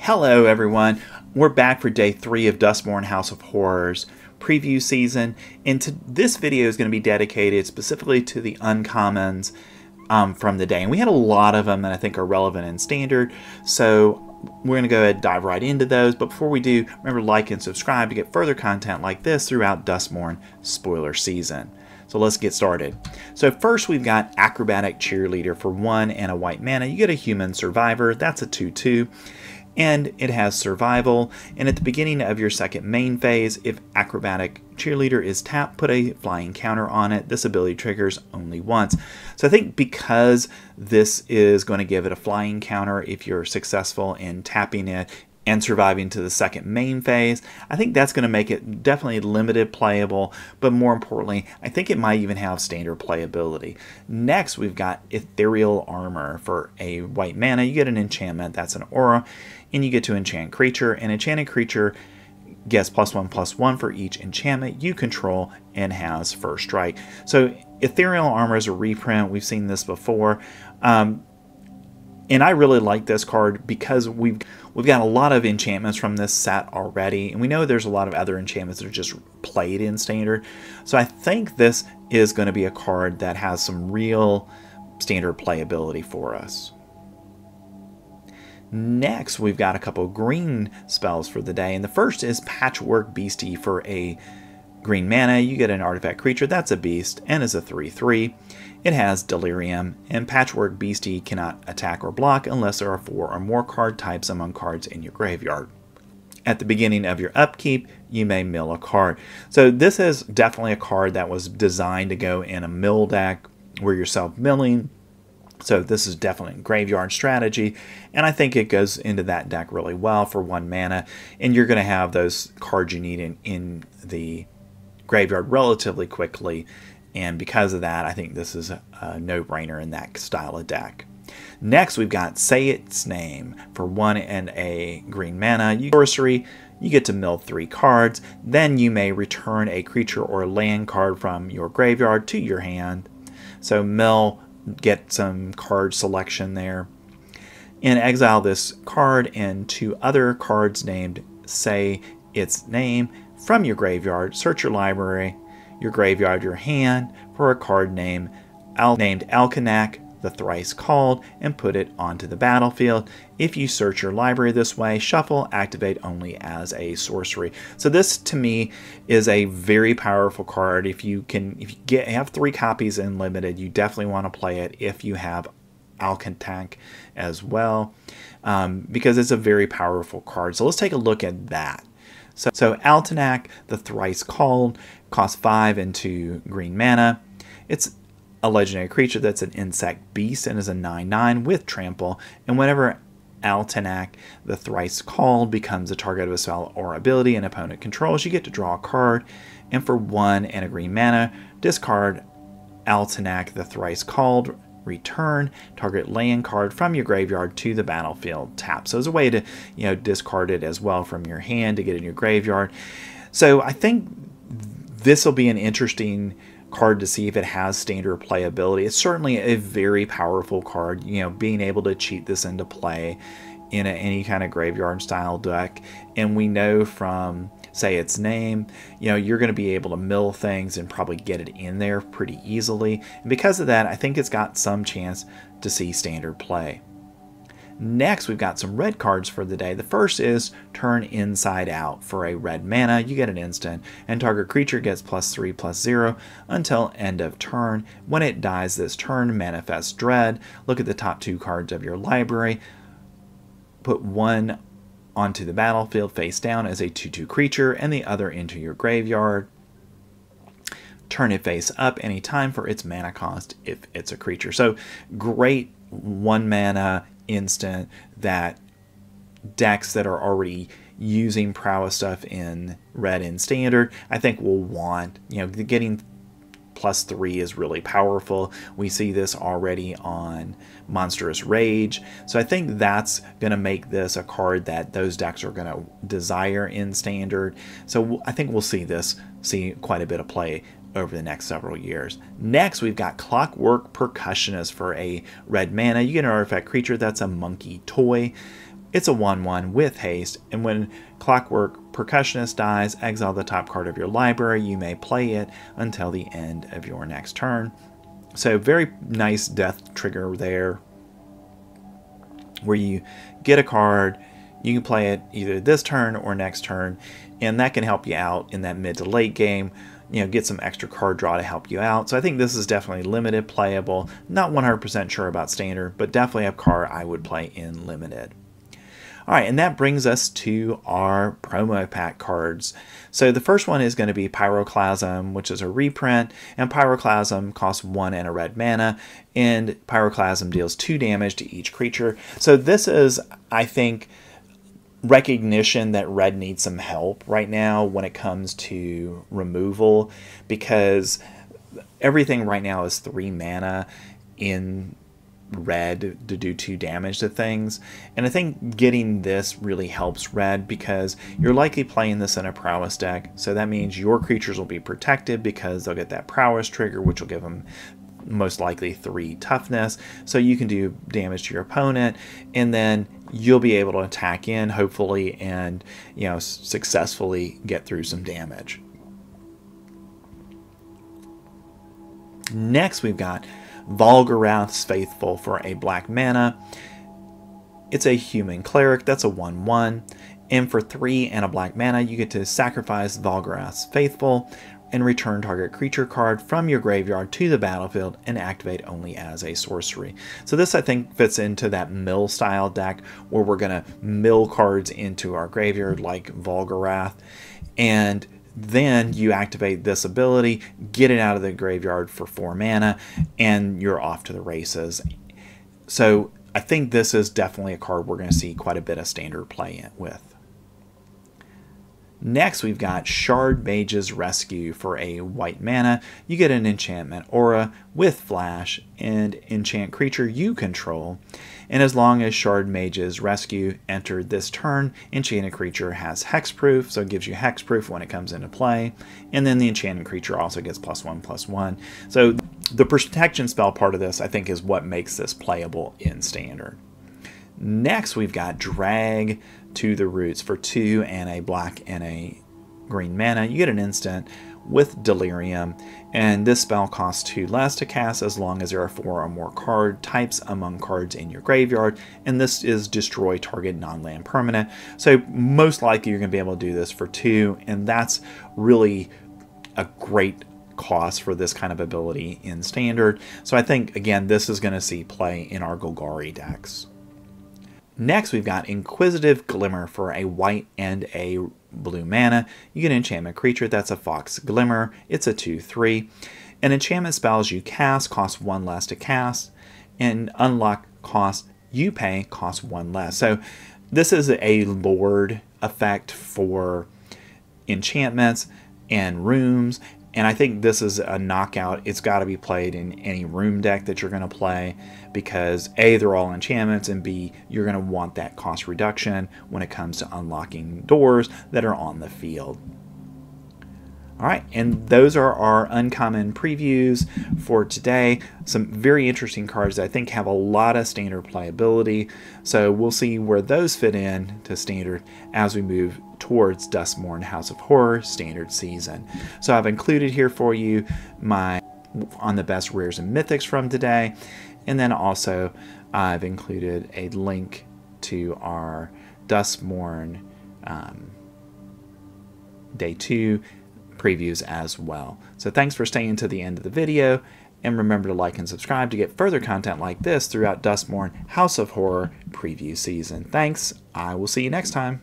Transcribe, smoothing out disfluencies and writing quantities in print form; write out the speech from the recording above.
Hello everyone, we're back for day 3 of Duskmourn House of Horrors preview season, and this video is going to be dedicated specifically to the uncommons from the day. And we had a lot of them that I think are relevant in standard, so we're going to go ahead and dive right into those. But before we do, remember to like and subscribe to get further content like this throughout Duskmourn spoiler season. So let's get started. So first we've got Acrobatic Cheerleader for 1 and a white mana. You get a human survivor, that's a 2/2. And it has survival, and at the beginning of your second main phase, if Acrobatic Cheerleader is tapped, put a flying counter on it. This ability triggers only once. So I think because this is going to give it a flying counter if you're successful in tapping it and surviving to the second main phase, I think that's going to make it definitely limited playable, but more importantly, I think it might even have standard playability. Next, we've got Ethereal Armor for a white mana. You get an enchantment, that's an aura, and you get to enchant creature. An enchanted creature gets +1/+1 for each enchantment you control and has first strike. So Ethereal Armor is a reprint. We've seen this before. And I really like this card because we've got a lot of enchantments from this set already, and we know there's a lot of other enchantments that are just played in standard. So I think this is going to be a card that has some real standard playability for us. Next, we've got a couple green spells for the day, and the first is Patchwork Beasty for a green mana. You get an artifact creature, that's a beast, and is a 3/3. It has Delirium, and Patchwork Beasty cannot attack or block unless there are 4 or more card types among cards in your graveyard. At the beginning of your upkeep, you may mill a card. So this is definitely a card that was designed to go in a mill deck where you're self-milling. So this is definitely a graveyard strategy, and I think it goes into that deck really well for 1 mana, and you're going to have those cards you need in the graveyard relatively quickly. And because of that, I think this is a no-brainer in that style of deck. Next, we've got Say Its Name for 1 and a green mana. Sorcery, you get to mill 3 cards. Then you may return a creature or land card from your graveyard to your hand. So mill, get some card selection there. And exile this card and 2 other cards named Say Its Name from your graveyard. Search your library, your graveyard, your hand for a card named Alac the Thrice called, and put it onto the battlefield. If you search your library this way, shuffle, activate only as a sorcery. So this to me is a very powerful card. If you have 3 copies in limited, you definitely want to play it if you have Alac as well, because it's a very powerful card. So let's take a look at that. So Alac the Thrice called costs 5 and 2 green mana. It's a legendary creature that's an insect beast and is a 9/9 with trample. And whenever Alac the Thrice called becomes the target of a spell or ability an opponent controls, you get to draw a card. And for 1 and a green mana, discard Alac the Thrice called. Return target land card from your graveyard to the battlefield tap. So as a way to discard it as well from your hand to get in your graveyard. So I think this will be an interesting card to see if it has standard playability. It's certainly a very powerful card. Being able to cheat this into play in any kind of graveyard style deck, and we know from Say Its Name, you're going to be able to mill things and probably get it in there pretty easily. And because of that, I think it's got some chance to see standard play. Next, we've got some red cards for the day. The first is Turn Inside Out for a red mana. You get an instant, and target creature gets +3/+0 until end of turn. When it dies this turn, manifest Dread. Look at the top 2 cards of your library. Put 1 onto the battlefield face down as a 2/2 creature and the other into your graveyard. Turn it face up anytime for its mana cost if it's a creature. So great 1 mana instant that decks that are already using prowess stuff in red and standard, I think will want. Getting +3 is really powerful. We see this already on Monstrous Rage. So I think that's going to make this a card that those decks are going to desire in standard. So I think we'll see quite a bit of play over the next several years. Next, we've got Clockwork Percussionist for a red mana. You get an artifact creature that's a monkey toy. It's a 1/1 with haste, and when Clockwork Percussionist dies, exile the top card of your library. You may play it until the end of your next turn. So very nice death trigger there, where you get a card, you can play it either this turn or next turn, and that can help you out in that mid to late game. You know, get some extra card draw to help you out. So I think this is definitely limited playable. Not 100% sure about standard, but definitely a card I would play in limited. All right, and that brings us to our promo pack cards. So the first one is going to be Pyroclasm, which is a reprint, and Pyroclasm costs 1 and a red mana, and Pyroclasm deals 2 damage to each creature. So this is, I think, recognition that red needs some help right now when it comes to removal, because everything right now is 3 mana in red to do 2 damage to things, and I think getting this really helps red, because you're likely playing this in a prowess deck, so that means your creatures will be protected because they'll get that prowess trigger, which will give them most likely 3 toughness, so you can do damage to your opponent, and then you'll be able to attack in, hopefully, and, you know, successfully get through some damage. Next, we've got Volgarath's Faithful for a black mana. It's a human cleric. That's a 1/1. And for 3 and a black mana, you get to sacrifice Volgarath's Faithful and return target creature card from your graveyard to the battlefield and activate only as a sorcery. So this, I think, fits into that mill style deck where we're going to mill cards into our graveyard like Volgarath, and then you activate this ability, get it out of the graveyard for 4 mana, and you're off to the races. So I think this is definitely a card we're going to see quite a bit of standard play with. Next, we've got Shard Mage's Rescue for a white mana. You get an enchantment aura with flash and enchant creature you control. And as long as Shard Mage's Rescue entered this turn, enchanted creature has hexproof, so it gives you hexproof when it comes into play. And then the enchanted creature also gets +1/+1. So the protection spell part of this, I think, is what makes this playable in standard. Next, we've got Drag to the Roots for 2 and a black and a green mana. You get an instant with Delirium, and this spell costs 2 less to cast as long as there are 4 or more card types among cards in your graveyard, and this is destroy target non-land permanent. So most likely you're going to be able to do this for 2, and that's really a great cost for this kind of ability in standard. So I think, again, this is going to see play in our Golgari decks. Next, we've got Inquisitive Glimmer for a white and a blue mana. You get an enchantment creature. That's a Fox Glimmer. It's a 2/3. And enchantment spells you cast cost 1 less to cast, and unlock cost you pay costs 1 less. So this is a Lord effect for enchantments and rooms, and I think this is a knockout. It's got to be played in any room deck that you're going to play, because A, they're all enchantments, and B, you're going to want that cost reduction when it comes to unlocking doors that are on the field. All right, and those are our uncommon previews for today. Some very interesting cards that I think have a lot of standard playability, so we'll see where those fit in to standard as we move towards Duskmourn House of Horror standard season. So I've included here for you my on the best rares and mythics from today, and then also I've included a link to our Duskmourn Day 2 previews as well. So thanks for staying to the end of the video, and remember to like and subscribe to get further content like this throughout Duskmourn House of Horror preview season. Thanks, I will see you next time.